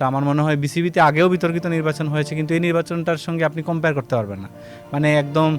তা আমার মনে হয় বিসিবিতে আগেও বিতর্কিত নির্বাচন হয়েছে, কিন্তু এই নির্বাচনটার সঙ্গে আপনি কম্পেয়ার করতে পারবেন না। মানে একদম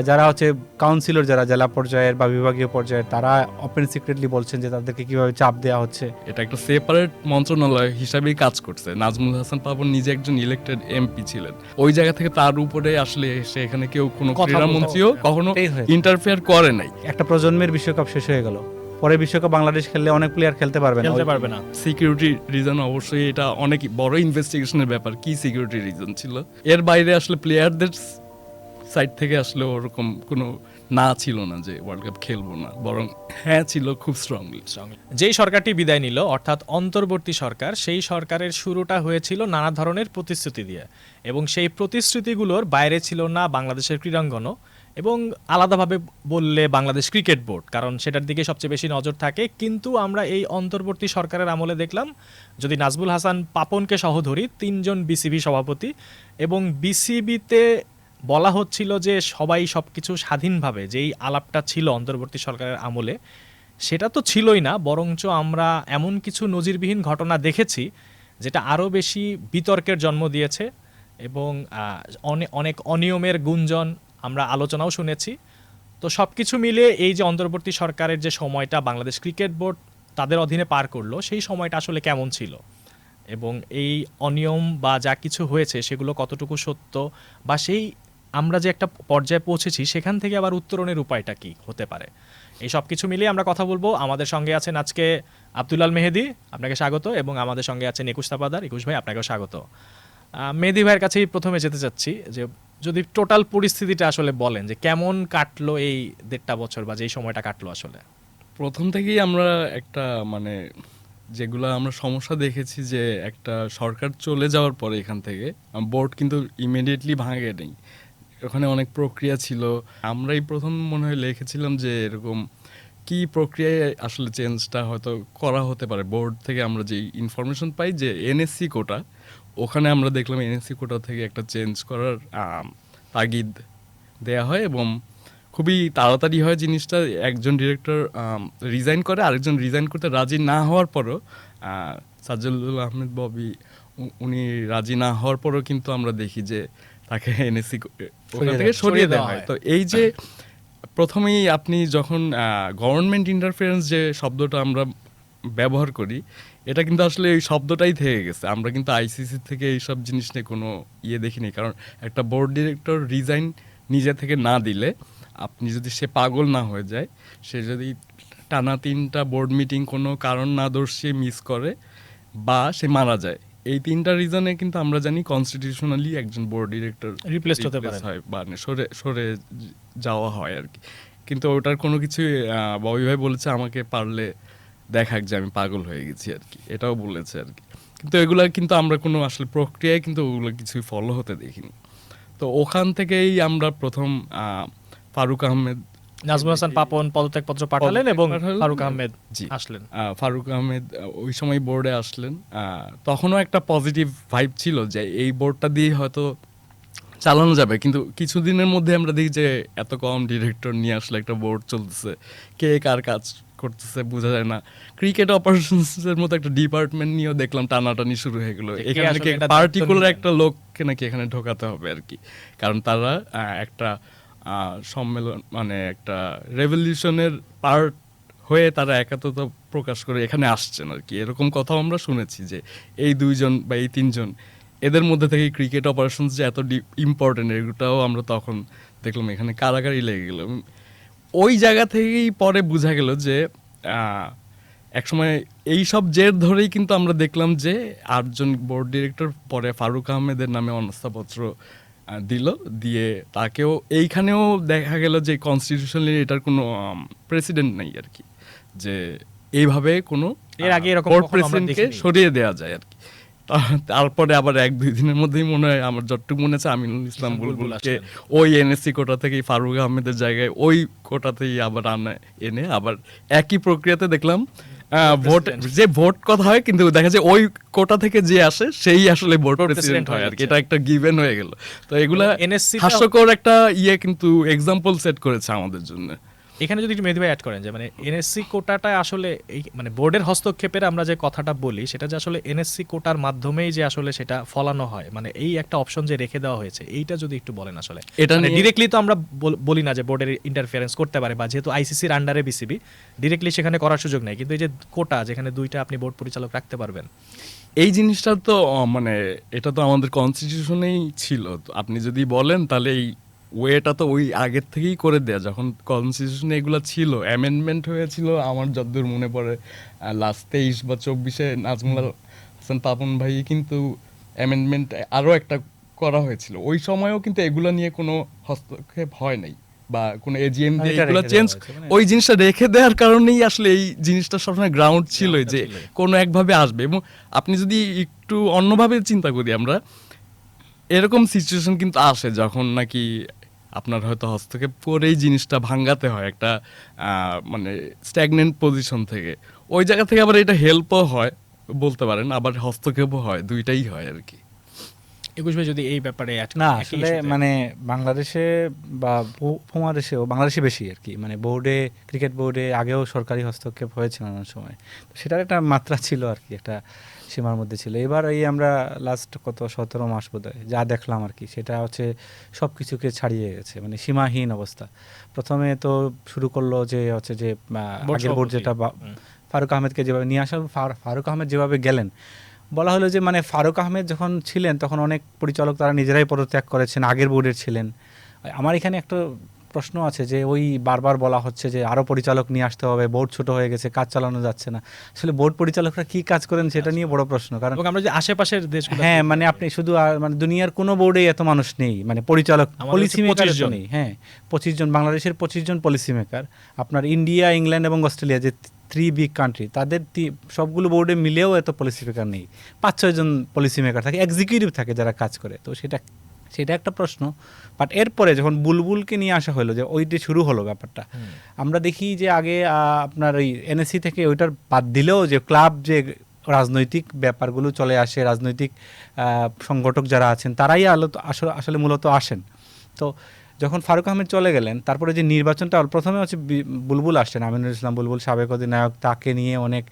যারা হচ্ছে কাউন্সিলর, যারা জেলা পর্যায়ের বা বিভাগীয় পর্যায়ের, তারা ওপেন সিক্রেটলি বলছেন যে তাদেরকে কিভাবে চাপ দেওয়া হচ্ছে। এটা একটা সেপারেট মন্ত্রণালয় হিসাবেই কাজ করছে। নাজমুল হাসান পাপন নিজে একজন ইলেক্টেড এমপি ছিলেন, ওই জায়গা থেকে তার উপরে আসলে এসে এখানে কেউ কোনো ক্রীড়ামন্ত্রীও কখনো ইন্টারফেয়ার করে নাই। একটা প্রজন্মের বিশ্বকাপ শেষ হয়ে গেল, পরে বিশ্বকাপ বাংলাদেশ খেললে অনেক প্লেয়ার খেলতে পারবে না। সিকিউরিটি রিজন অবশ্যই এটা অনেক বড় ইনভেস্টিগেশনের ব্যাপার, কি সিকিউরিটি রিজন ছিল। এর বাইরে আসলে প্লেয়ারদের সাইড থেকে আসলে ওরকম কোনো না ছিল না যে ওয়ার্ল্ড কাপ খেলবো না, বরং হ্যাঁ ছিল খুব স্ট্রংলি। যেই সরকারটি বিদায় নিল, অর্থাৎ অন্তর্বর্তী সরকার, সেই সরকারের শুরুটা হয়েছিল নানা ধরনের প্রতিশ্রুতি দিয়ে, এবং সেই প্রতিশ্রুতিগুলোর বাইরে ছিল না বাংলাদেশের ক্রীড়াঙ্গনও, এবং আলাদাভাবে বললে বাংলাদেশ ক্রিকেট বোর্ড, কারণ সেটার দিকে সবচেয়ে বেশি নজর থাকে। কিন্তু আমরা এই অন্তর্বর্তী সরকারের আমলে দেখলাম, যদি নাজমুল হাসান পাপনকে সহ ধরি, 3জন বিসিবি সভাপতি, এবং বিসিবিতে বলা হচ্ছিল যে সবাই সবকিছু স্বাধীনভাবে, যেই আলাপটা ছিল অন্তর্বর্তী সরকারের আমলে, সেটা তো ছিলই না, বরঞ্চ আমরা এমন কিছু নজিরবিহীন ঘটনা দেখেছি যেটা আরও বেশি বিতর্কের জন্ম দিয়েছে, এবং অনেক অনিয়মের গুঞ্জন আমরা আলোচনাও শুনেছি। তো সব কিছু মিলে এই যে অন্তর্বর্তী সরকারের যে সময়টা বাংলাদেশ ক্রিকেট বোর্ড তাদের অধীনে পার করলো, সেই সময়টা আসলে কেমন ছিল, এবং এই অনিয়ম বা যা কিছু হয়েছে সেগুলো কতটুকু সত্য, বা সেই আমরা যে একটা পর্যায়ে পৌঁছেছি সেখান থেকে আবার উত্তরণের উপায়টা কি হতে পারে, এই সব কিছু মিলিয়ে আমরা কথা বলবো। আমাদের সঙ্গে আছেন আজকে আব্দুল আল মেহেদি, আপনাকে স্বাগত, এবং আমাদের সঙ্গে আছেন একুশ তাপাদার। একুশ ভাই, আপনাকেও স্বাগত। মেহেদি ভাইয়ের কাছেই প্রথমে যেতে চাচ্ছি, যে যদি টোটাল পরিস্থিতিটা আসলে বলেন যে কেমন কাটলো এই 1.5 বছর, বা যেই সময়টা কাটলো আসলে। প্রথম থেকেই আমরা একটা মানে যেগুলো আমরা সমস্যা দেখেছি, যে একটা সরকার চলে যাওয়ার পরে এখান থেকে বোর্ড কিন্তু ইমিডিয়েটলি ভাঙে নেই, ওখানে অনেক প্রক্রিয়া ছিল। আমরাই প্রথম মনে হয় লিখেছিলাম যে এরকম কি প্রক্রিয়ায় আসলে চেঞ্জটা হয়তো করা হতে পারে। বোর্ড থেকে আমরা যে ইনফরমেশন পাই যে এনএসসি কোটা, ওখানে আমরা দেখলাম এনএসসি কোটা থেকে একটা চেঞ্জ করার তাগিদ দেয়া হয়, এবং খুবই তাড়াতাড়ি হয় জিনিসটা। একজন ডিরেক্টর রিজাইন করে, আরেকজন রিজাইন করতে রাজি না হওয়ার পরও সাজ্জাদুল আহমেদ ববি উনি রাজি না হওয়ার পরও কিন্তু আমরা দেখি যে তাকে এনএসসি ওখান থেকে সরিয়ে দেওয়া হয়। তো এই যে প্রথমেই আপনি যখন গভর্নমেন্ট ইন্টারফারেন্স যে শব্দটা আমরা ব্যবহার করি, এটা কিন্তু আসলে এই শব্দটাই থেকে গেছে। আমরা কিন্তু আইসিসি থেকে এইসব জিনিস নিয়ে কোনো দেখিনি, কারণ একটা বোর্ড ডিরেক্টর রিজাইন নিজে থেকে না দিলে, আপনি যদি সে পাগল না হয়ে যায়, সে যদি টানা 3টা বোর্ড মিটিং কোনো কারণ না দর্শিয়ে মিস করে, বা সে মারা যায়, এই 3টা রিজনে কিন্তু আমরা জানি কনস্টিটিউশনালি একজন বোর্ড ডিরেক্টর রিপ্লেস হতে পারে, হয় বা সরে যাওয়া হয় আর কি। কিন্তু ওটার কোনো কিছু ববি ভাই বলেছে আমাকে পারলে দেখাক যে আমি পাগল হয়ে গেছি আর কি, এটাও বলেছে আর কি। কিন্তু এগুলা কিন্তু আমরা কোনো আসলে প্রক্রিয়ায় কিন্তু ওগুলো কিছুই ফলো হতে দেখিনি। তো ওখান থেকেই আমরা প্রথম ফারুক আহমেদ, নাজমুল হাসান পাপন পদত্যাগপত্র পাঠালেন, এবং ফারুক আহমেদ আসলেন। ফারুক আহমেদ ওই সময় বোর্ডে আসলেন। তখনও একটা পজিটিভ ভাইব ছিল যে এই বোর্ডটা দিয়ে হয়তো চালানো যাবে, কিন্তু কিছুদিনের মধ্যে আমরা দেখি যে এত কম ডিরেক্টর নিয়ে আসলে একটা বোর্ড চলতেছে, কে কার কাজ করতেছে বোঝা যায় না। ক্রিকেট অপারেশনসের মতো একটা ডিপার্টমেন্ট নিয়েও দেখলাম টানাটানি শুরু হয়ে গেলো, এখানে নাকি পার্টিকুলার একটা লোককে নাকি এখানে ঢোকাতে হবে আর কি, কারণ তারা একটা সম্মেলন মানে একটা রেভলিউশনের পার্ট হয়ে তারা একাত্মতা প্রকাশ করে এখানে আসছেন আর কি। এরকম কথাও আমরা শুনেছি যে এই 2জন বা এই 3জন, এদের মধ্যে থেকে ক্রিকেট অপারেশনস যে এত ইম্পর্টেন্ট, এগুলোটাও আমরা তখন দেখলাম এখানে কারাগারি লেগে গেল। ওই জায়গা থেকেই পরে বোঝা গেল যে একসময় এই সব জের ধরেই কিন্তু আমরা দেখলাম যে 8জন বোর্ড ডিরেক্টর পরে ফারুক আহমেদের নামে অনাস্থাপত্র দিল, দিয়ে তাকেও এইখানেও দেখা গেল যে কনস্টিটিউশনালি এটার কোনো প্রেসিডেন্ট নেই আর কি, যে এইভাবে কোনো এর আগে এরকম প্রেসিডেন্টকে সরিয়ে দেওয়া যায় আর কি। তারপরে আবার 1-2 দিনের মধ্যেই মনে হয়, আমার যতটুকু মনে আছে, আমিনুল ইসলাম বুলবুলকে ওই এনএসসি কোটা থেকেই ফারুক আহমেদের জায়গায় ওই কোটাতেই আবার এনে আবার একই প্রক্রিয়াতে দেখলাম ভোট, যে ভোট কথা হয়, কিন্তু দেখা যায় ওই কোটা থেকে যে আসে সেই আসলে বোর্ড প্রেসিডেন্ট হয় আর কি। এটা একটা গিভেন হয়ে গেল। তো এগুলা হাস্যকর একটা কিন্তু এক্সাম্পল সেট করেছে আমাদের জন্য। এখানে যদি একটু মেহেদী ভাই অ্যাড করেন যে মানে এনএসসি কোটাটা আসলে এই মানে বোর্ডের হস্তক্ষেপের আমরা যে কথাটা বলি সেটা যে আসলে এনএসসি কোটার মাধ্যমেই যে আসলে সেটা ফলানো হয়, মানে এই একটা অপশন যে রেখে দেওয়া হয়েছে এইটা যদি একটু বলেন আসলে। এটা মানে নিয়ে- ডিরেক্টলি তো আমরা বলি না যে বোর্ডের ইন্টারফারেন্স করতে পারে, বা যেহেতু আইসিসির আন্ডারে বিসিবি ডিরেক্টলি সেখানে করার সুযোগ নেই, কিন্তু এই যে কোটা যেখানে দুইটা আপনি বোর্ড পরিচালক রাখতে পারবেন। এই জিনিসটা তো মানে এটা তো আমাদের কনস্টিটিউশনেই ছিল। তো আপনি যদি বলেন তাহলে এই ওয়েটা তো ওই আগের থেকেই করে দেয়া, যখন কনস্টিটিউশনে এগুলো ছিল, অ্যামেন্ডমেন্ট হয়েছিল আমার যতদূর মনে পড়ে লাস্ট 23 বা 24-এ নাজমুল হাসান পাপন ভাই কিন্তু অ্যামেন্ডমেন্ট আরও একটা করা হয়েছিল। ওই সময়ও কিন্তু এগুলো নিয়ে কোনো হস্তক্ষেপ হয় নাই বা কোনো এজিএম দিয়ে এটা এগুলো রেখে চেঞ্জ, দেওয়া হয়েছে, মানে- ওই জিনিসটা রেখে দেওয়ার কারণেই আসলে এই জিনিসটা সবসময় গ্রাউন্ড ছিল যে ছিলই। কোনো একভাবে আসবে। এবং আপনি যদি একটু অন্যভাবে চিন্তা করি আমরা, এরকম সিচুয়েশন কিন্তু আসে যখন নাকি আপনার হয়তো হস্তক্ষেপ করেই জিনিসটা ভাঙাতে হয় একটা মানে স্ট্যাগনেন্ট পজিশন থেকে। ওই জায়গা থেকে আবার এটা হেল্পও হয় বলতে পারেন, আবার হস্তক্ষেপও হয়, দুইটাই হয় আর কি। একুশ ভাই যদি এই ব্যাপারে add না করেন, একই আসলে issue তে। মানে বাংলাদেশে বা উপমহাদেশেও বাংলাদেশে বেশি আর কি, মানে বোর্ডে, ক্রিকেট বোর্ডে আগেও সরকারি হস্তক্ষেপ হয়েছে নানান সময়, তো সেটার একটা মাত্রা ছিল আর কি, একটা সীমার মধ্যে ছিল। এবার এই আমরা লাস্ট কত 17 মাস বোধহয় যা দেখলাম আর কি, সেটা হচ্ছে সব কিছুকে ছাড়িয়ে গেছে, মানে সীমাহীন অবস্থা। প্রথমে তো শুরু করলো যে হচ্ছে যে বোর্ড আগের বোর্ড সভাপতি। যেটা ফারুক আহমেদকে যেভাবে নিয়ে আসা, ফারুক আহমেদ যেভাবে গেলেন, বলা হলো যে মানে ফারুক আহমেদ যখন ছিলেন তখন অনেক পরিচালক তারা নিজেরাই পদত্যাগ করেছেন, আগের বোর্ডের ছিলেন। আমার এখানে একটা প্রশ্ন আছে যে ওই বারবার বলা হচ্ছে যে আরও পরিচালক নিয়ে আসতে হবে, বোর্ড ছোট হয়ে গেছে, কাজ চালানো যাচ্ছে না। আসলে বোর্ড পরিচালকরা কি কাজ করেন সেটা নিয়ে বড় প্রশ্ন, কারণ এবং আমরা যে আশেপাশের দেশগুলো, হ্যাঁ মানে আপনি শুধু মানে দুনিয়ার কোনো বোর্ডে এত মানুষ নেই, মানে পরিচালক আমাদের পলিসি হচ্ছে মেকার 25 জন। নেই। হ্যাঁ 25 জন, বাংলাদেশের 25 জন পলিসি মেকার। আপনার ইন্ডিয়া, ইংল্যান্ড এবং অস্ট্রেলিয়া যে 3 বিগ কান্ট্রি, তাদের সবগুলো বোর্ডে মিলেও এত পলিসি মেকার নেই। 5-6 জন পলিসি মেকার থাকে, এক্সিকিউটিভ থাকে যারা কাজ করে। তো সেটা একটা প্রশ্ন। বাট এরপরে যখন বুলবুলকে নিয়ে আসা হলো, যে ওইটি শুরু হলো ব্যাপারটা, আমরা দেখি যে আগে আপনার ওই এনএসসি থেকে ওইটার বাদ দিলেও যে ক্লাব, যে রাজনৈতিক ব্যাপারগুলো চলে আসে, রাজনৈতিক সংগঠক যারা আছেন তারাই আসলে মূলত আসেন। তো যখন ফারুক আহমেদ চলে গেলেন, তারপরে যে নির্বাচনটা প্রথমে হচ্ছে বুলবুল আসছেন, আমিনুল ইসলাম বুলবুল, সাবেক অধিনায়ক, তাকে নিয়ে অনেক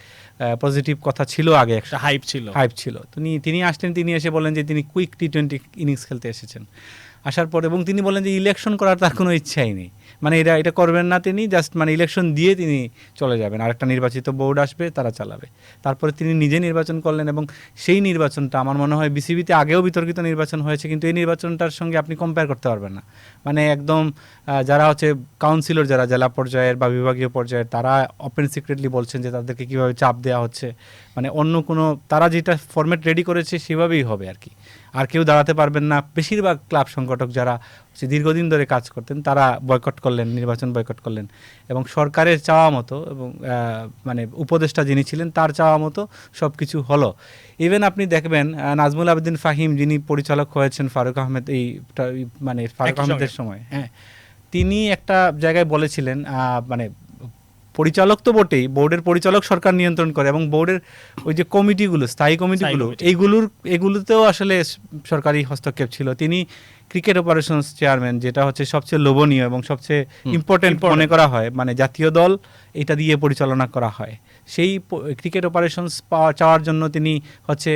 পজিটিভ কথা ছিল আগে, একটা হাইপ ছিল। হাইপ ছিল। তিনি আসলেন, তিনি এসে বলেন যে তিনি কুইক টি20 ইনিংস খেলতে এসেছেন। আসার পর এবং তিনি বলেন যে ইলেকশন করার তার কোনো ইচ্ছাই নেই, মানে এটা করবেন না তিনি, জাস্ট মানে ইলেকশন দিয়ে তিনি চলে যাবেন, আরেকটা নির্বাচিত বোর্ড আসবে তারা চালাবে। তারপরে তিনি নিজে নির্বাচন করলেন এবং সেই নির্বাচনটা আমার মনে হয় বিসিবিতে আগেও বিতর্কিত নির্বাচন হয়েছে, কিন্তু এই নির্বাচনটার সঙ্গে আপনি কম্পেয়ার করতে পারবেন না। মানে একদম যারা হচ্ছে কাউন্সিলর, যারা জেলা পর্যায়ের বা বিভাগীয় পর্যায়ের, তারা ওপেন সিক্রেটলি বলছেন যে তাদেরকে কীভাবে চাপ দেওয়া হচ্ছে, মানে অন্য কোনো, তারা যেটা ফরম্যাট রেডি করেছে সেভাবেই হবে আর কি, আর কেউ দাঁড়াতে পারবেন না। বেশিরভাগ ক্লাব সংগঠক যারা দীর্ঘদিন ধরে কাজ করতেন তারা বয়কট করলেন, নির্বাচন বয়কট করলেন, এবং সরকারের চাওয়া মতো এবং মানে উপদেষ্টা যিনি ছিলেন তার চাওয়া মতো সব কিছু হলো। ইভেন আপনি দেখবেন নাজমুল আবেদিন ফাহিম, যিনি পরিচালক হয়েছেন ফারুক আহমেদ, মানে ফারুক আহমেদের সময়, হ্যাঁ তিনি একটা জায়গায় বলেছিলেন, মানে পরিচালক তো বটেই, বোর্ডের পরিচালক সরকার নিয়ন্ত্রণ করে, এবং বোর্ডের ওই যে কমিটিগুলো, স্থায়ী কমিটিগুলো, এগুলোতেও আসলে সরকারি হস্তক্ষেপ ছিল। তিনি ক্রিকেট অপারেশনস চেয়ারম্যান, যেটা হচ্ছে সবচেয়ে লোভনীয় এবং সবচেয়ে ইম্পর্টেন্ট মনে করা হয়, মানে জাতীয় দল এটা দিয়ে পরিচালনা করা হয়। সেই ক্রিকেট অপারেশনস চাওয়ার জন্য তিনি হচ্ছে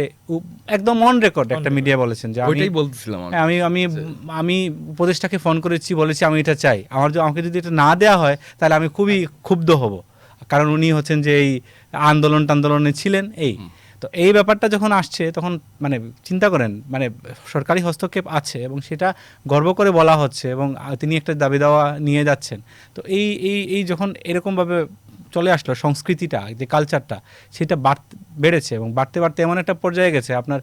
একদম অন রেকর্ড একটা মিডিয়া বলেছেন যে ওইটাই বলতেছিলাম আমি। হ্যাঁ, আমি উপদেষ্টাকে ফোন করেছি, বলেছি আমি এটা চাই, আমাকে যদি এটা না দেওয়া হয় তাহলে আমি খুবই ক্ষুব্ধ হব, কারণ উনি হচ্ছেন যে এই আন্দোলনে ছিলেন। তো এই ব্যাপারটা যখন আসছে তখন মানে চিন্তা করেন, মানে সরকারি হস্তক্ষেপ আছে এবং সেটা গর্ব করে বলা হচ্ছে, এবং তিনি একটা দাবি দাওয়া নিয়ে যাচ্ছেন। তো এই যখন এরকমভাবে চলে আসলো, সংস্কৃতিটা, যে কালচারটা, সেটা বেড়েছে এবং বাড়তে এমন একটা পর্যায়ে গেছে আপনার,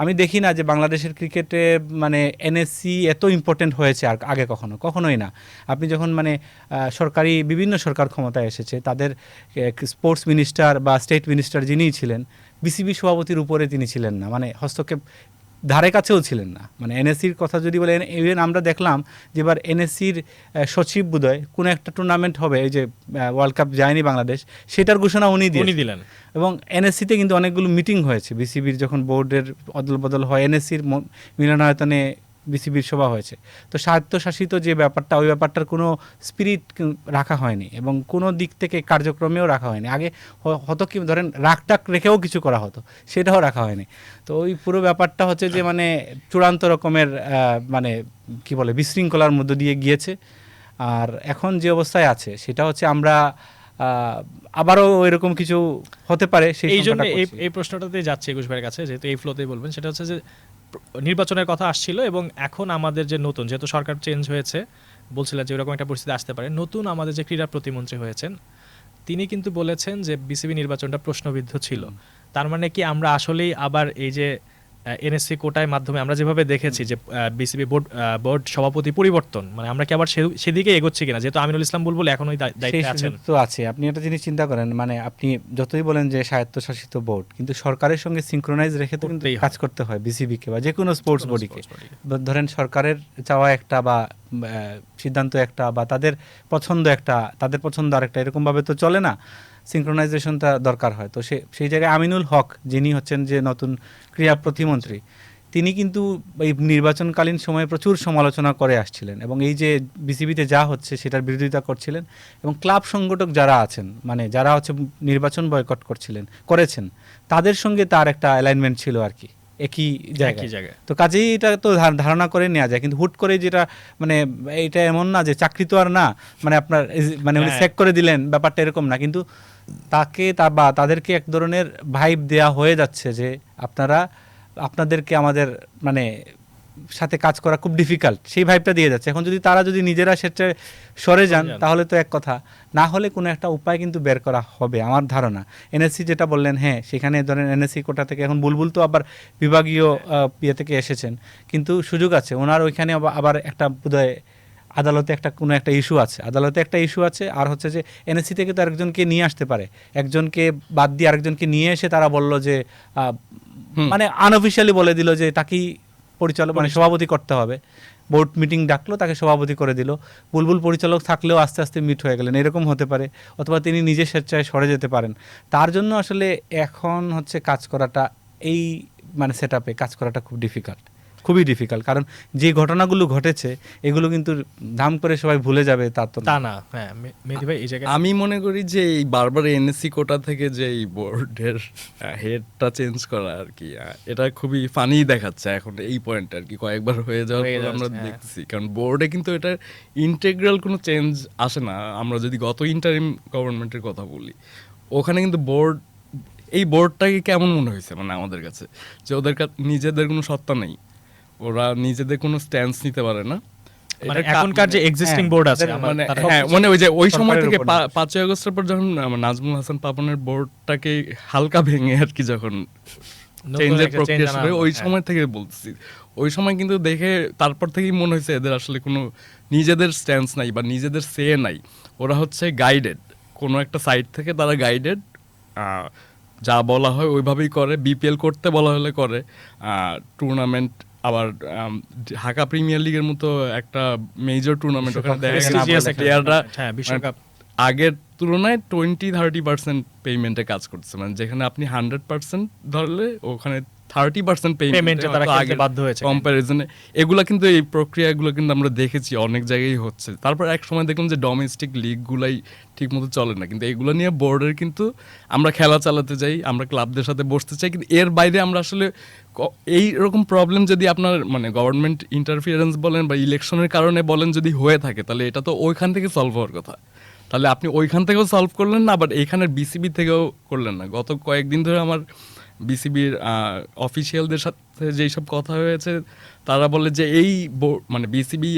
আমি দেখি না যে বাংলাদেশের ক্রিকেটে মানে এনএসসি এত ইম্পর্টেন্ট হয়েছে আর আগে কখনোই না। আপনি যখন মানে বিভিন্ন সরকার ক্ষমতায় এসেছে, তাদের স্পোর্টস মিনিস্টার বা স্টেট মিনিস্টার যিনিই ছিলেন, বিসিবি সভাপতির উপরে তিনি ছিলেন না, মানে হস্তক্ষেপ ধারে কাছেও ছিলেন না। মানে এনএসসির কথা যদি বলে, ইভেন আমরা দেখলাম যে এবার এনএসসির সচিব বোধহয় কোনো একটা টুর্নামেন্ট হবে, এই যে ওয়ার্ল্ড কাপ যায়নি বাংলাদেশ, সেটার ঘোষণা উনি দিলেন। এবং এনএসসিতে কিন্তু অনেকগুলো মিটিং হয়েছে, বিসিবির যখন বোর্ডের অদল বদল হয়, এনএসসির মিলনায়তনে বিসিবির সভা হয়েছে। তো স্বায়ত্তশাসিত যে ব্যাপারটা, ওই ব্যাপারটার কোনো স্পিরিট রাখা হয়নি এবং কোনো দিক থেকে কার্যক্রমেও রাখা হয়নি। আগে হতো কি, ধরেন রাগটাক রেখেও কিছু করা হতো, সেটাও রাখা হয়নি। তো ওই পুরো ব্যাপারটা হচ্ছে যে মানে চূড়ান্ত রকমের মানে কি বলে বিশৃঙ্খলার মধ্য দিয়ে গিয়েছে। আর এখন যে অবস্থায় আছে সেটা হচ্ছে আমরা আবারও এরকম কিছু হতে পারে সেই এই জন্য সংখ্যাটা করছি। এই প্রশ্নটাতে যাচ্ছে একুশ ভাইয়ের কাছে, যেহেতু এই ফ্লোতেই বলবেন, সেটা হচ্ছে যে নির্বাচনের কথা আসছিল এবং এখন আমাদের যে নতুন, যেহেতু সরকার চেঞ্জ হয়েছে, বলছিলেন যে এরকম একটা পরিস্থিতি আসতে পারে, নতুন আমাদের যে ক্রীড়া প্রতিমন্ত্রী হয়েছেন তিনি কিন্তু বলেছেন যে বিসিবি নির্বাচনটা প্রশ্নবিদ্ধ ছিল। তার মানে কি আমরা আসলেই আবার এই যে এনএসসি কোটায় মাধ্যমে আমরা যেভাবে দেখেছি যে বিসিবি বোর্ড সভাপতি পরিবর্তন, মানে আমরা কি আবার সেদিকে এগোচ্ছি কিনা, যেহেতু আমিনুল ইসলাম বুলবুল এখন ওই দায়িত্বে সেই আছেন। সুযোগ তো আছে। আপনি একটা জিনিস চিন্তা করেন, মানে আপনি যতই বলেন যে স্বায়ত্তশাসিত বোর্ড, কিন্তু সরকারের সঙ্গে সিনক্রোনাইজ রেখে তো কিন্তু করতেই হয়। কাজ করতে হয় বিসিবিকে বা যে কোনো স্পোর্টস কোনো বডিকে। sports body-কে। ধরেন সরকারের চাওয়া একটা বা সিদ্ধান্ত একটা বা তাদের পছন্দ একটা, তাদের পছন্দ আরেকটা, এরকমভাবে তো চলে না। সিনক্রোনাইজেশনটা দরকার হয়। তো সেই জায়গায় আমিনুল হক, যিনি হচ্ছেন যে নতুন ক্রীড়া প্রতিমন্ত্রী, তিনি কিন্তু এই নির্বাচনকালীন সময়ে প্রচুর সমালোচনা করে আসছিলেন এবং এই যে বিসিবিতে যা হচ্ছে সেটার বিরোধিতা করছিলেন। এবং ক্লাব সংগঠক যারা আছেন, মানে যারা হচ্ছে নির্বাচন বয়কট করেছেন, তাদের সঙ্গে তার একটা অ্যালাইনমেন্ট ছিল আর কি, একই জায়গায়। তো কাজেই এটা তো ধারণা করে নেওয়া যায়, কিন্তু হুট করে যেটা মানে এটা এমন না যে চাকরি তো আর না, মানে আপনার মানে উনি চেক করে দিলেন, ব্যাপারটা এরকম না। কিন্তু বা তাদেরকে এক ধরনের ভাইব দেয়া হয়ে যাচ্ছে যে আপনাদেরকে আমাদের মানে সাথে কাজ করা খুব ডিফিকাল্ট, সেই ভাইবটা দিয়ে যাচ্ছে। এখন যদি তারা নিজেরা সেটা সরে যান তাহলে তো এক কথা, না হলে কোনো একটা উপায় কিন্তু বের করা হবে আমার ধারণা। এনএসসি যেটা বললেন, হ্যাঁ সেখানে ধরেন এনএসসি কোটা থেকে এখন বুলবুল তো আবার বিভাগীয় ইয়ে থেকে এসেছেন, কিন্তু সুযোগ আছে ওনার ওইখানে আবার একটা বোধহয় আদালতে কোনো একটা ইস্যু আছে। আর হচ্ছে যে এনএসসি থেকে তো আরেকজনকে নিয়ে আসতে পারে, একজনকে বাদ দিয়ে আরেকজনকে নিয়ে এসে তারা বলল যে মানে আনঅফিশিয়ালি বলে দিল যে তাকেই পরিচালক মানে সভাপতি করতে হবে। বোর্ড মিটিং ডাকলো, তাকে সভাপতি করে দিল। বুলবুল পরিচালক থাকলেও আস্তে আস্তে মিট হয়ে গেলেন, এরকম হতে পারে। অথবা তিনি নিজে স্বেচ্ছায় সরে যেতে পারেন। তার জন্য আসলে এখন হচ্ছে কাজ করাটা, এই মানে সেট আপে কাজ করাটা খুবই ডিফিকাল্ট। কারণ যে ঘটনাগুলো ঘটেছে এগুলো কিন্তু দাম করে সবাই ভুলে যাবে তা না। হ্যাঁ মেহেদী ভাই, এই জায়গায় আমি মনে করি যে এই বারবার এনএসসি কোটা থেকে যে এই বোর্ডের হেডটা চেঞ্জ করা আর কি, এটা খুবই ফানি দেখাচ্ছে এখন এই পয়েন্ট আর কি, কয়েকবার হয়ে যাওয়ার পর আমরা দেখতেছি। কারণ বোর্ডে কিন্তু এটা ইন্টেগ্রাল কোনো চেঞ্জ আসে না। আমরা যদি গত ইন্টারিম গভর্নমেন্টের কথা বলি, ওখানে কিন্তু এই বোর্ডটাকে কেমন মনে হয়েছে মানে আমাদের কাছে, যে ওদের নিজেদের কোনো সত্তা নেই, ওরা নিজেদের কোনো স্ট্যান্স নিতে পারে না। মানে এখনকার যে এক্সিস্টিং বোর্ড আছে মানে ওই সময় থেকে 5ই আগস্টের পর যখন নাজমুল হাসান পাপনের বোর্ডটাকে হালকা ভেঙে আর কি যখন চেঞ্জের প্রক্রিয়া শুরু হয়, ওই সময় থেকে বলতেছি, ওই সময় কিন্তু দেখে তারপর থেকেই মনে হয়েছে এদের আসলে কোনো নিজেদের স্ট্যান্স নাই বা নিজেদের সে নাই। ওরা হচ্ছে গাইডেড, কোনো একটা সাইড থেকে তারা গাইডেড, যা বলা হয় ওইভাবেই করে। বিপিএল করতে বলা হলে করে, টুর্নামেন্ট আবার ঢাকা প্রিমিয়ার লিগের মতো একটা মেজর টুর্নামেন্ট ওখানে দেখা গেছে প্লেয়াররা আগের তুলনায় 20-30% পেমেন্টে কাজ করছে, মানে যেখানে আপনি 100% ধরলে ওখানে 30% পেমেন্টে বাধ্য হয়েছে কম্পারিজনে। এগুলা কিন্তু এই প্রক্রিয়াগুলো কিন্তু আমরা দেখেছি অনেক জায়গায় হচ্ছে। তারপর এক সময় দেখলাম যে ডোমেস্টিক লিগগুলাই ঠিক মতো চলে না, কিন্তু এগুলো নিয়ে বোর্ডের কিন্তু আমরা খেলা চালাতে যাই, আমরা ক্লাবদের সাথে বসতে চাই, কিন্তু এর বাইরে আমরা আসলে এই রকম প্রবলেম যদি আপনার মানে গভর্নমেন্ট ইন্টারফিয়ারেন্স বলেন বা ইলেকশনের কারণে বলেন যদি হয়ে থাকে, তাহলে এটা তো ওইখান থেকে সলভ হওয়ার কথা। তাহলে আপনি ওইখান থেকেও সলভ করলেন না, আবার এইখানের বিসিবি থেকেও করলেন না। গত কয়েকদিন ধরে আমার বিসিবির অফিসিয়ালদের সাথে যেই সব কথা হয়েছে, তারা বলে যে এই মানে বিসিবি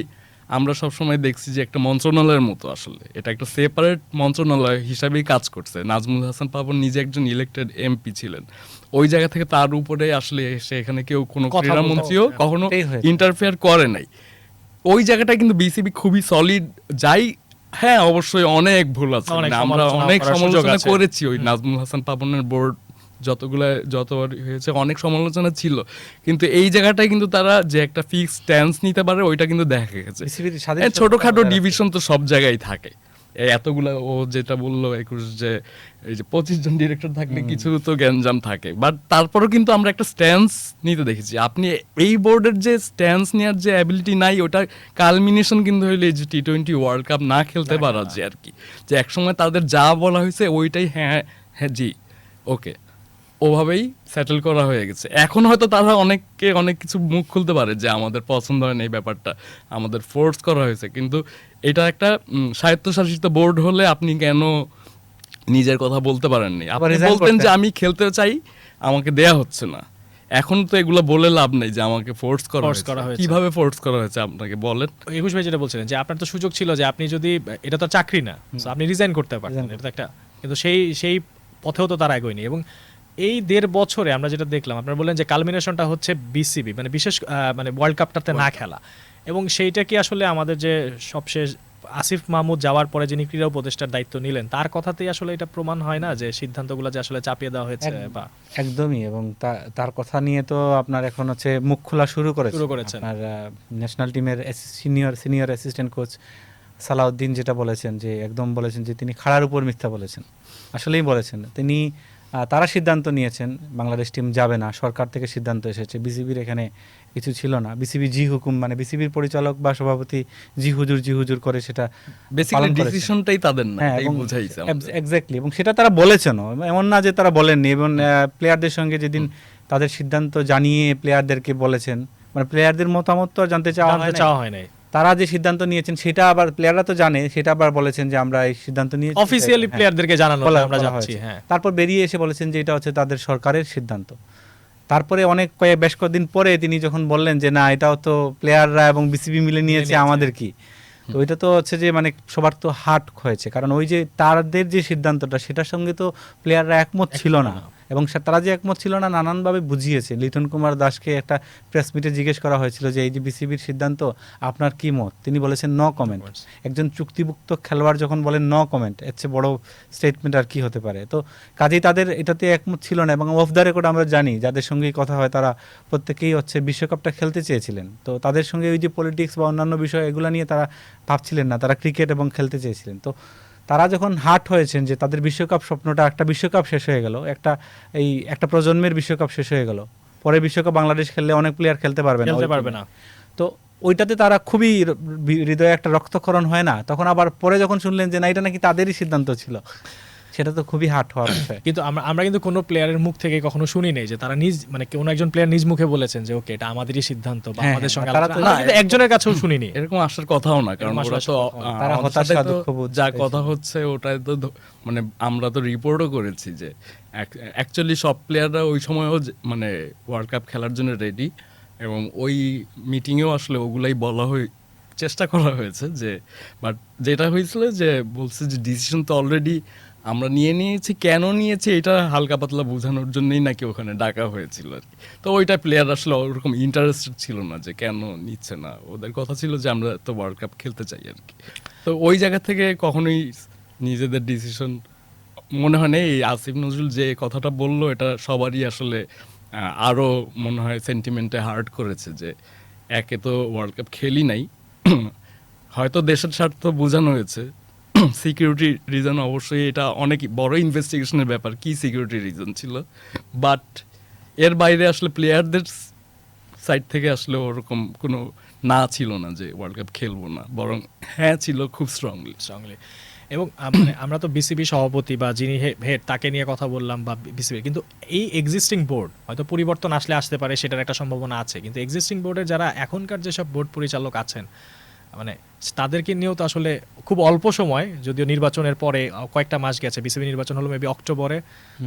আমরা সবসময় দেখছি যে একটা মন্ত্রণালয়ের মতো, আসলে এটা একটা সেপারেট মন্ত্রণালয় হিসাবেই কাজ করছে। নাজমুল হাসান পাপন নিজে একজন ইলেক্টেড এমপি ছিলেন, ওই জায়গা থেকে তার উপরে আসলে এসে এখানে কেউ কোনো ক্রীড়ামন্ত্রীও কখনো ইন্টারফেয়ার করে নাই। ওই জায়গাটা কিন্তু বিসিবি খুবই সলিড যাই। হ্যাঁ অবশ্যই অনেক ভুল আছে, আমরা অনেক সমালোচনা করেছি ওই নাজমুল হাসান পাপনের বোর্ড যতবার হয়েছে, অনেক সমালোচনা ছিল, কিন্তু এই জায়গাটায় কিন্তু তারা যে একটা ফিক্সড স্ট্যান্স নিতে পারে ওইটা কিন্তু দেখা গেছে। ছোটখাটো ডিভিশন তো সব জায়গায় থাকে, এই এতগুলা ও যেটা বললো 21 যে এই যে 25 জন ডিরেক্টর থাকলে কিছু তো গ্যাঞ্জাম থাকে, বাট তারপরেও কিন্তু আমরা একটা স্ট্যান্স নিতে দেখেছি। আপনি এই বোর্ডের যে স্ট্যান্স নেওয়ার যে অ্যাবিলিটি নাই, ওটা কালমিনেশন কিন্তু হইলে এই যে T20 ওয়ার্ল্ড কাপ না খেলতে পারা যে আর কি, যে একসময় তাদের যা বলা হয়েছে ওইটাই হ্যাঁ হ্যাঁ জি ওকে ওভাবেই সেটেল করা হয়ে গেছে। এখন হয়তো তারা অনেককে অনেক কিছু মুখ খুলতে পারে যে আমাদের পছন্দ হয় না এই ব্যাপারটা, আমাদের ফোর্স করা হয়েছে, কিন্তু এটা একটা স্বায়ত্তশাসিত বোর্ড হলে আপনি কেন নিজের কথা বলতে পারেননি? আপনি resign বলতেন যে করতেন। আমি খেলতে চাই, আমাকে দেয়া হচ্ছে না। এখন তো এগুলো বলে লাভ নেই যে আমাকে ফোর্স করা Force করা হয়েছে। হয়েছে। কিভাবে ফোর্স করা হয়েছে আপনাকে বলেন। 21 ভাই যেটা বলছিলেন যে আপনার তো সুযোগ ছিল যে আপনি যদি, এটা তো চাকরি না, so আপনি রিজাইন করতে পারতেন, এটা তো একটা, কিন্তু সেই পথেও তো তারা এগোয়নি। এবং এই 1.5 বছরে আমরা যেটা দেখলাম, আপনারা বললেন যে কালমিনেশনটা হচ্ছে বিসিবি, মানে বিশেষ মানে ওয়ার্ল্ড কাপটাতে না খেলা, এবং সেইটা কি আসলে আমাদের যে সবশেষ আসিফ মাহমুদ যাওয়ার পরে যিনি ক্রীড়া উপদেষ্টার দায়িত্ব নিলেন তার কথাতেই আসলে এটা প্রমাণ হয় না যে সিদ্ধান্তগুলো যে আসলে চাপিয়ে দেওয়া হয়েছে বা একদমই, এবং তার কথা নিয়ে তো আপনার এখন হচ্ছে মুখ খোলা শুরু করেছেন আপনার ন্যাশনাল টিমের সিনিয়র অ্যাসিস্ট্যান্ট কোচ সালাউদ্দিন, যেটা বলেছেন যে একদম বলেছেন যে তিনি খাড়ার উপর মিথ্যা বলেছেন। আসলেই বলেছেন তিনি, তারা সিদ্ধান্ত নিয়েছেন বাংলাদেশ টিম যাবে না, সরকার থেকে সিদ্ধান্ত এসেছে, বিসিবির এখানে কিছু ছিল না। বিসিবি জি হুকুম, মানে বিসিবির পরিচালক বা সভাপতি জি হুজুর করে সেটা বেসিক্যালি ডিসিশনটাই তাদের না, হ্যাঁ, এই এবং বুঝাইছে আমাদের। এক্স্যাক্টলি, এবং সেটা তারা বলেছেনও, এমন না যে তারা বলেননি। এবং প্লেয়ারদের সঙ্গে যেদিন তাদের সিদ্ধান্ত জানিয়ে প্লেয়ারদেরকে বলেছেন, মানে প্লেয়ারদের মতামত তো আর জানতে চাওয়া হয় নাই। তারা যে সিদ্ধান্ত নিয়েছেন সেটা আবার প্লেয়াররা তো জানে, সেটা আবার বলেছেন যে আমরা এই সিদ্ধান্ত নিয়েছি, অফিসিয়ালি হ্যাঁ, প্লেয়ারদেরকে জানানো বলা আমরা যাচ্ছি। হয়েছে। হ্যাঁ, তারপর বেরিয়ে এসে বলেছেন যে এটা হচ্ছে তাদের সরকারের সিদ্ধান্ত। তারপরে বেশ কয়েকদিন পরে তিনি যখন বললেন যে না, এটাও তো প্লেয়াররা এবং বিসিবি মিলে নিয়েছে, আমাদের কি। তো ওইটা তো হচ্ছে যে মানে সবার তো হার্ট হয়েছে, কারণ ওই যে তাদের যে সিদ্ধান্তটা সেটার সঙ্গে তো প্লেয়াররা একমত ছিল না, এবং তারা যে একমত ছিল না নানানভাবে বুঝিয়েছে। লিটন কুমার দাসকে একটা প্রেস মিটে জিজ্ঞেস করা হয়েছিল যে এই যে বিসিবির সিদ্ধান্ত আপনার কি মত, তিনি বলেছেন নো কমেন্ট। একজন চুক্তিভুক্ত খেলোয়াড় যখন বলেন নো কমেন্ট, এর চেয়ে বড় স্টেটমেন্ট আর কি হতে পারে। তো কাজেই তাদের এটাতে একমত ছিল না, এবং অফ দ্য রেকর্ড আমরা জানি যাদের সঙ্গেই কথা হয় তারা প্রত্যেকেই হচ্ছে বিশ্বকাপটা খেলতে চেয়েছিলেন। তো তাদের সঙ্গে ওই যে পলিটিক্স বা অন্যান্য বিষয় এগুলো নিয়ে তারা ভাবছিলেন না, তারা ক্রিকেট এবং খেলতে চেয়েছিলেন। তো তারা যখন হার্ট হয়েছেন যে তাদের বিশ্বকাপ স্বপ্নটা, একটা বিশ্বকাপ শেষ হয়ে গেল, একটা প্রজন্মের বিশ্বকাপ শেষ হয়ে গেল, পরে বিশ্বকাপ বাংলাদেশ খেললে অনেক প্লেয়ার খেলতে পারবে না, তো ওইটাতে তারা খুবই হৃদয়ে একটা রক্তক্ষরণ হয় না। তখন আবার পরে যখন শুনলেন যে না, এটা নাকি তাদেরই সিদ্ধান্ত ছিল, সেটা তো খুবই হার্ট হওয়ার বিষয়। কিন্তু আমরা কিন্তু কোনো প্লেয়ারের মুখ থেকে কখনো শুনি নাই যে তারা নিজ, মানে কোনো একজন প্লেয়ার নিজ মুখে বলেছেন যে ওকে এটা আমাদেরই সিদ্ধান্ত বা আমাদের সঙ্গে আলোচনা। একজনের কাছেও শুনিনি, এরকম আসার কথাও না, কারণ ওরা তো তারা হতাশা দুঃখবোধ যা কথা হচ্ছে ওটাই তো মানে আমরা তো রিপোর্টও করেছি যে অ্যাকচুয়ালি সব প্লেয়াররা ওই সময়ও মানে ওয়ার্ল্ড কাপ খেলার জন্য রেডি, এবং ওই মিটিংয়েও আসলে ওগুলাই বলা চেষ্টা করা হয়েছে যে, বাট যেটা হয়েছিল যে বলছে যে ডিসিশন তো অলরেডি আমরা নিয়েছি, কেন নিয়েছি এটা হালকা পাতলা বোঝানোর জন্যই নাকি ওখানে ডাকা হয়েছিল আর কি। তো ওইটা প্লেয়ার আসলে ওরকম ইন্টারেস্টেড ছিল না যে কেন নিচ্ছে না, ওদের কথা ছিল যে আমরা তো ওয়ার্ল্ড কাপ খেলতে চাই আর কি। তো ওই জায়গা থেকে কখনোই নিজেদের ডিসিশন মনে হয় না। এই আসিফ নজরুল যে কথাটা বললো এটা সবারই আসলে আরও মনে হয় সেন্টিমেন্টে হার্ট করেছে যে একে তো ওয়ার্ল্ড কাপ খেলি নাই, হয়তো দেশের স্বার্থ বোঝানো হয়েছে, সিকিউরিটি রিজন অবশ্যই এটা অনেক বড় ইনভেস্টিগেশনের ব্যাপার, কি সিকিউরিটি রিজন ছিল, বাট এর বাইরে আসলে প্লেয়ারদের সাইড থেকে আসলে ওরকম কোনো না ছিল না যে ওয়ার্ল্ড কাপ খেলবো না, বরং হ্যাঁ ছিল খুব স্ট্রংলি। এবং আমরা তো বিসিবি সভাপতি বা যিনি হেড তাকে নিয়ে কথা বললাম বা বিসিবি, কিন্তু এই এক্সিস্টিং বোর্ড হয়তো পরিবর্তন আসতে পারে, সেটার একটা সম্ভাবনা আছে, কিন্তু এক্সিস্টিং বোর্ডের যারা এখনকার যেসব বোর্ড পরিচালক আছেন, মানে তাদেরকে নিয়েও তো আসলে খুব অল্প সময়, যদিও নির্বাচনের পরে কয়েকটা মাস গেছে, বিসিবি নির্বাচন হলো মেবি অক্টোবরে,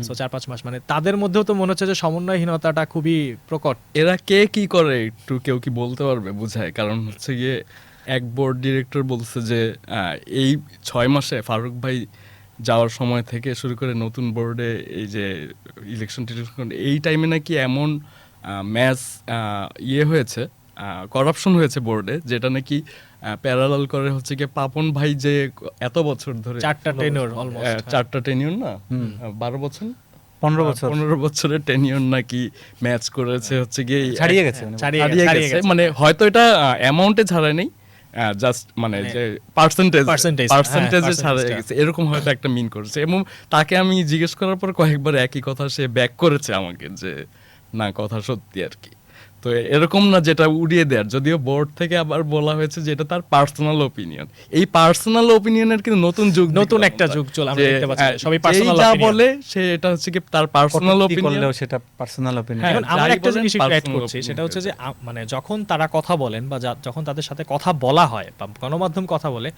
4-5 মাস, মানে তাদের মধ্যেও তো মনে হচ্ছে যে সমন্বয়হীনতাটা খুবই প্রকট। এরা কে কি করে একটু কেউ কি বলতে পারবে বুঝায়? কারণ হচ্ছে গিয়ে এক বোর্ড ডিরেক্টর বলছে যে এই 6 মাসে ফারুক ভাই যাওয়ার সময় থেকে শুরু করে নতুন বোর্ডে এই যে ইলেকশন এই টাইমে নাকি এমন ম্যাচ হয়েছে, করাপশন হয়েছে বোর্ডে, যেটা নাকি প্যারালাল করে হচ্ছে গিয়ে পাপন ভাই যে এত বছর ধরে 4টা টেনিউর অলমোস্ট 4টা টেনিউর না 12 বছর 15 বছরের টেনিউর নাকি ম্যাচ করেছে, হচ্ছে গিয়ে ছাড়িয়ে গেছে, মানে হয়তো এটা অ্যামাউন্টে ছাড়ায় নেই, জাস্ট মানে যে পার্সেন্টেজ percentage, পার্সেন্টেজে হ্যাঁ, ছাড়া percentage-টা। গেছে এরকম হয়তো একটা মিন করেছে, এবং তাকে আমি জিজ্ঞেস করার পর কয়েকবার একই কথা সে ব্যাক করেছে আমাকে যে না কথা সত্যি আর কি। তো এরকম না যেটা উড়িয়ে দেয়ার, যদিও বোর্ড থেকে আবার বলা হয়েছে যে এটা তার পার্সোনাল ওপিনিয়ন। এই পার্সোনাল ওপিনিয়নের কিন্তু নতুন যুগ নতুন দেখলাম একটা আমরা। যুগ আমরা যে, দেখতে পাচ্ছি, হ্যাঁ, সবই যেই পার্সোনাল যা opinion। বলে সে এটা হচ্ছে কি তার পার্সোনাল কটূক্তি ওপিনিয়ন। করলেও সেটা পার্সোনাল অপিনিয়ন। হ্যাঁ, এখন আমার যাই একটা বলেন জিনিস একটু অ্যাড personal করছি, opinion সেটা হচ্ছে যে হয়ে মানে যখন তারা কথা বলেন বা যখন তাদের সাথে কথা বলা হয় বা গণমাধ্যম কথা বলে,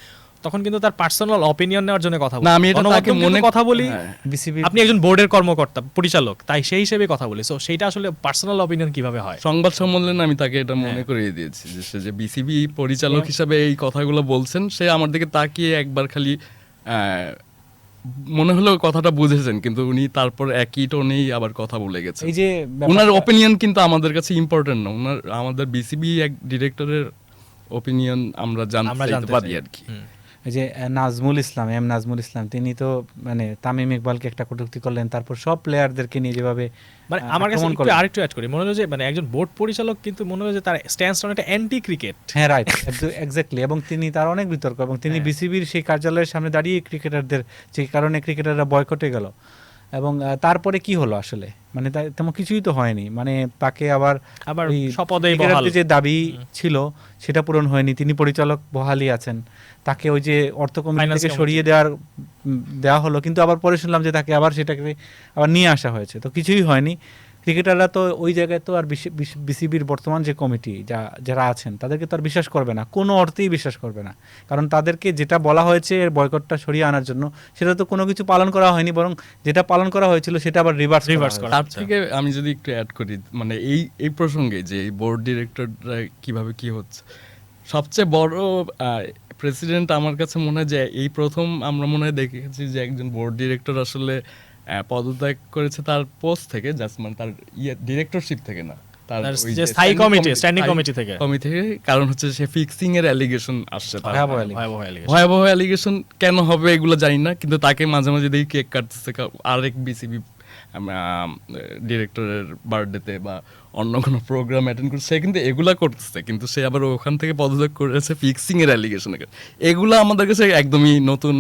তখন কিন্তু তার পার্সোনাল অপিনিয়ন নেওয়ার জন্য কথা বলে। না, আমি এটা তাকে গণমাধ্যম কিন্তু মনে কথা বলি, হ্যাঁ। বিসিবি আপনি একজন বোর্ডের কর্মকর্তা পরিচালক, তাই সেই হিসেবে কথা বলি। সো সেইটা আসলে পার্সোনাল অপিনিয়ন কিভাবে হয়? সংবাদ সম্মেলনে আমি তাকে এটা মনে হ্যাঁ। করিয়ে দিয়েছি যে সে যে বিসিবি পরিচালক হিসাবে এই কথাগুলো বলছেন, সে আমার দিকে তাকিয়ে একবার খালি মনে হলো কথাটা বুঝেছেন, কিন্তু উনি তারপর একই টোনেই আবার কথা বলে গেছেন। এই যে ওনার ব্যাপারটা- ওপিনিয়ন কিন্তু আমাদের কাছে ইম্পর্টেন্ট না, ওনার আমাদের বিসিবি এক ডিরেক্টরের ওপিনিয়ন আমরা আমরা জানতে জানতে পারি চাই। আর কি। হুম। এই যে নাজমুল ইসলাম, নাজমুল ইসলাম, তিনি তো মানে তামিম ইকবালকে একটা কটূক্তি করলেন, তারপর সব প্লেয়ারদেরকে নিয়ে যেভাবে মানে আমার কাছে আক্রমণ একটু করলেন। আরেকটু অ্যাড করি, মনে হলো যে মানে একজন বোর্ড পরিচালক কিন্তু মনে হলো যে তার স্ট্যান্সটা অনেকটা অ্যান্টি ক্রিকেট। হ্যাঁ, রাইট, এক্স্যাক্টলি। এবং তিনি তার অনেক বিতর্ক, এবং তিনি হ্যাঁ। বিসিবির সেই কার্যালয়ের সামনে দাঁড়িয়ে ক্রিকেটারদের, যে কারণে ক্রিকেটাররা বয়কটে গেল। এবং তারপরে কি হলো আসলে, মানে তেমন কিছুই তো হয়নি। মানে তাকে আবার ওই স্বপদেই বহাল। ক্রিকেটারদের যে দাবি ছিল সেটা পূরণ হয়নি, তিনি পরিচালক বহালই আছেন। তাকে ওই যে অর্থ কমিটি Finance থেকে committee। সরিয়ে দেওয়া হলো, কিন্তু আবার পরে শুনলাম যে তাকে আবার সেটাকে আবার নিয়ে আসা হয়েছে। তো কিছুই হয়নি। ক্রিকেটাররা তো ওই জায়গায় তো আর বিসিবির বর্তমান যে কমিটি যারা আছেন তাদেরকে তো আর বিশ্বাস করবে না, কোনো অর্থেই বিশ্বাস করবে না। কারণ তাদেরকে যেটা বলা হয়েছে বয়কটটা সরিয়ে আনার জন্য, সেটা তো কোনো কিছু পালন করা হয়নি, বরং যেটা পালন করা হয়েছিল সেটা আবার রিভার্স করা। তার আচ্ছা। থেকে আমি যদি একটু অ্যাড করি, মানে এই প্রসঙ্গে যে এই বোর্ড ডিরেক্টররা কিভাবে কি হচ্ছে, সবচেয়ে বড় প্রেসিডেন্ট আমার কাছে মনে হয় যে এই প্রথম আমরা মনে হয় দেখেছি যে একজন বোর্ড ডিরেক্টর আসলে পদত্যাগ করেছে তার পোস্ট থেকে, জাস্ট মানে তার ডিরেক্টরশিপ থেকে না, তার তার ওই যে যে স্থায়ী কমিটি, স্ট্যান্ডিং স্থায়ী কমিটি থেকে। কমিটি থেকে। কারণ হচ্ছে সে ফিক্সিং এর অ্যালিগেশন আসছে তার ভয়াবহ নামে। ভয়াবহ allegation। ভয়াবহ অ্যালিগেশন কেন হবে এগুলো জানি না, কিন্তু তাকে মাঝে মাঝে দেখি কেক কাটতেছে আরেক বিসিবি ডিরেক্টরের বার্থডেতে বা অন্য কোনো প্রোগ্রাম অ্যাটেন্ড করছে, সে কিন্তু এগুলা করতেছে, কিন্তু সে আবার ওখান থেকে পদত্যাগ করেছে ফিক্সিং এর অ্যালিগেশন। এগুলো আমাদের কাছে একদমই নতুন,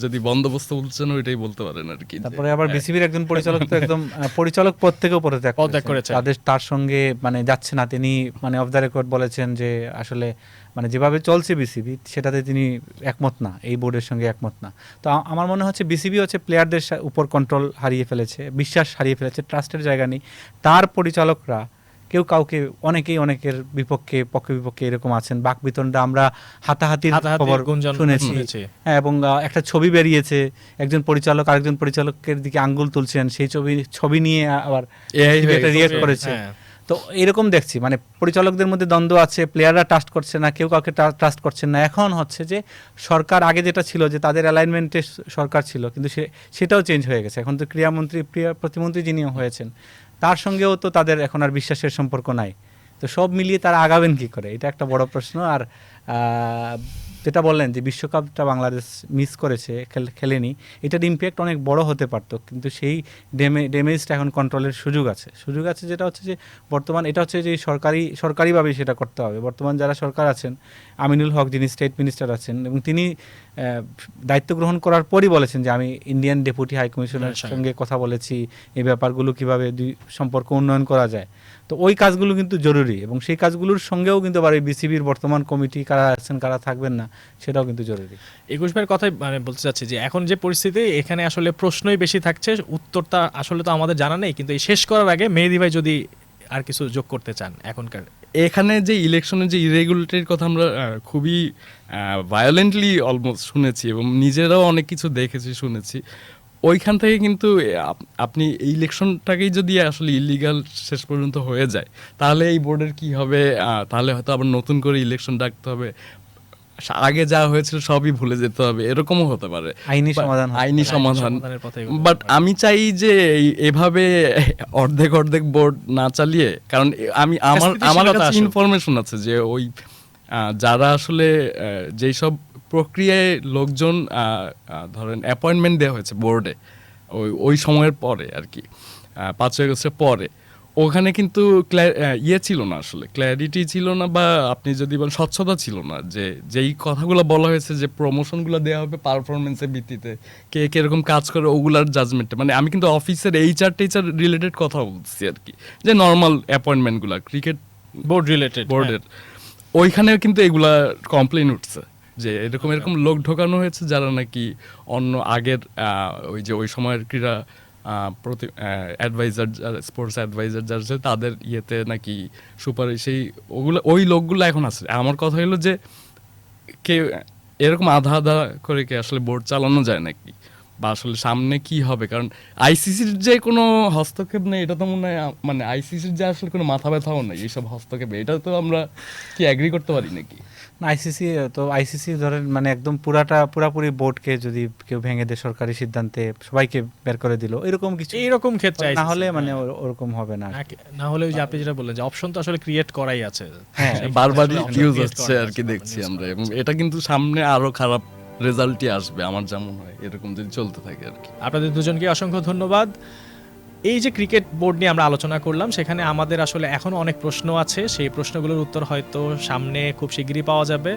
যদি বন্দোবস্ত বলছেন ওইটাই বলতে পারেন আর কি। তারপরে আবার বিসিবির একজন পরিচালক তো একদম পরিচালক পদ থেকেও পদত্যাগ করেছেন। তার সঙ্গে মানে যাচ্ছে না। তিনি মানে অফ দ্য রেকর্ড বলেছেন যে আসলে মানে যেভাবে চলছে বিসিবি সেটাতে তিনি একমত না, এই বোর্ডের সঙ্গে একমত না। তো আমার মনে হচ্ছে বিসিবি হচ্ছে প্লেয়ারদের উপর কন্ট্রোল হারিয়ে ফেলেছে, বিশ্বাস হারিয়ে ফেলেছে, ট্রাস্টের জায়গা নেই। তার পরিচালকরা কেউ কাউকে, অনেকের পক্ষে বিপক্ষে এরকম আছেন। বাকবিতণ্ডা আমরা হাতাহাতির খবর গুঞ্জন শুনেছি। হ্যাঁ, এবং একটা ছবি বেরিয়েছে, একজন পরিচালক আরেকজন পরিচালকের দিকে আঙ্গুল তুলছেন, সেই ছবি নিয়ে আবার AI হয়ে একটা গেছে। রিয়েক্ট করেছে। হ্যাঁ। তো এরকম দেখছি, মানে পরিচালকদের মধ্যে দ্বন্দ্ব আছে, প্লেয়াররা ট্রাস্ট করছে না, কেউ কাউকে ট্রাস্ট করছেন না। এখন হচ্ছে যে সরকার আগে যেটা ছিল যে তাদের অ্যালাইনমেন্টে সরকার ছিল, কিন্তু সেটাও চেঞ্জ হয়ে গেছে। এখন তো ক্রীড়া প্রতিমন্ত্রী যিনি হয়েছেন তার সঙ্গেও তো তাদের এখন আর বিশ্বাসের সম্পর্ক নাই। তো সব মিলিয়ে তারা আগাবেন কি করে, এটা একটা বড় প্রশ্ন। আর যেটা বললেন যে বিশ্বকাপটা বাংলাদেশ মিস করেছে, খেলেনি, এটার ইম্প্যাক্ট অনেক বড় হতে পারত, কিন্তু সেই ড্যামেজটা এখন কন্ট্রোলের সুযোগ আছে। যেটা হচ্ছে যে বর্তমান এটা হচ্ছে যে সরকারিভাবে সেটা করতে হবে। বর্তমান যারা সরকার আছেন, আমিনুল হক যিনি স্টেট মিনিস্টার আছেন, এবং তিনি দায়িত্ব গ্রহণ করার পরই বলেছেন যে আমি ইন্ডিয়ান ডেপুটি হাই কমিশনারের সঙ্গে কথা বলেছি, এই ব্যাপারগুলো কিভাবে সম্পর্ক উন্নয়ন করা যায়। তো ওই কাজগুলো কিন্তু জরুরি, এবং সেই কাজগুলোর সঙ্গেও কিন্তু আবার এই বিসিবির বর্তমান কমিটি কারা আছেন কারা থাকবেন না সেটাও কিন্তু জরুরি। 21 ভাইয়ের কথাই মানে বলতে চাচ্ছি যে এখন যে পরিস্থিতি, এখানে আসলে প্রশ্নই বেশি থাকছে, উত্তরটা আসলে তো আমাদের জানা নেই। কিন্তু এই শেষ করার আগে মেহেদী ভাই যদি আর কিছু যোগ করতে চান এখনকার। এখানে যে ইলেকশনের যে ইরেগুলেটরির কথা আমরা খুবই ভায়োলেন্টলি অলমোস্ট শুনেছি, এবং নিজেরাও অনেক কিছু দেখেছি শুনেছি। ওইখান থেকে কিন্তু আপনি এই ইলেকশনটাকেই যদি আসলে ইলিগাল শেষ পর্যন্ত হয়ে যায়, তাহলে এই বোর্ডের কি হবে? তাহলে হয়তো আবার নতুন করে ইলেকশন ডাকতে হবে, আগে যা হয়েছিল সবই ভুলে যেতে হবে, এরকমও হতে পারে। আইনি সমাধান সমাধানের কথাই বলতে বাট পারেন। আমি চাই যে এভাবে অর্ধেক বোর্ড না চালিয়ে, কারণ আমার স্থিতিশীলতা কাছে আসুক। ইনফরমেশন আছে যে ওই যারা আসলে যেই সব প্রক্রিয়ায় লোকজন ধরেন অ্যাপয়েন্টমেন্ট দেওয়া হয়েছে বোর্ডে ওই সময়ের পরে আর কি, 5 আগস্টের পরে, ওখানে কিন্তু ইয়ে ছিল না, আসলে ক্ল্যারিটি ছিল না, বা আপনি যদি বলেন স্বচ্ছতা ছিল না, যে যেই কথাগুলো বলা হয়েছে যে প্রমোশনগুলো দেওয়া হবে পারফরমেন্সের ভিত্তিতে, কে কিরকম কাজ করে ওগুলার জাজমেন্টে, মানে আমি কিন্তু অফিসের এইচআর রিলেটেড কথা বলছি আর কি, যে নর্মাল অ্যাপয়েন্টমেন্টগুলো ক্রিকেট বোর্ড রিলেটেড বোর্ডের, ওইখানে কিন্তু এগুলা কমপ্লেন উঠছে যে এরকম এরকম লোক ঢোকানো হয়েছে যারা নাকি অন্য আগের ওই যে ওই সময়ের ক্রীড়া প্রতি অ্যাডভাইজার, স্পোর্টস অ্যাডভাইজার যারা আছে তাদের ইয়েতে নাকি সুপারিশেই ওগুলো, ওই লোকগুলো এখন আছে। আমার কথা হলো যে কে এরকম আধা আধা করে কি আসলে বোর্ড চালানো যায় নাকি, বা আসলে সামনে কি হবে? কারণ আইসিসির যে কোনো হস্তক্ষেপ নেই, এটা তো মনে হয় মানে আইসিসির যে আসলে কোনো মাথা ব্যথাও নেই এইসব হস্তক্ষেপে, এটা তো আমরা কি অ্যাগ্রি করতে পারি নাকি? আইসিসি ধরেন মানে একদম পুরাপুরি বোর্ডকে যদি কেউ ভেঙে দেয় সরকারি সিদ্ধান্তে, সবাইকে বের করে দিল, এরকম কিছু এইরকম ক্ষেত্রে না হলে মানে ওরকম হবে না। না হলে ওই যে আপনি যেটা বললেন যে অপশন তো আসলে ক্রিয়েট করাই আছে, হ্যাঁ, বারবারই আসলে ইউজ create হচ্ছে করা আর কি, আছে, দেখছি use আমরা, করা এবং এটা কিন্তু সামনে আরো খারাপ রেজাল্টই আসবে আমার যেমন হয়, এরকম যদি চলতে থাকে আর কি। আপনাদের দুজনকে অসংখ্য ধন্যবাদ। এই যে ক্রিকেট বোর্ড নিয়ে আমরা আলোচনা করলাম, সেখানে আমাদের আসলে এখনো অনেক প্রশ্ন আছে, সেই প্রশ্নগুলোর উত্তর হয়তো সামনে খুব শিগগিরই পাওয়া যাবে।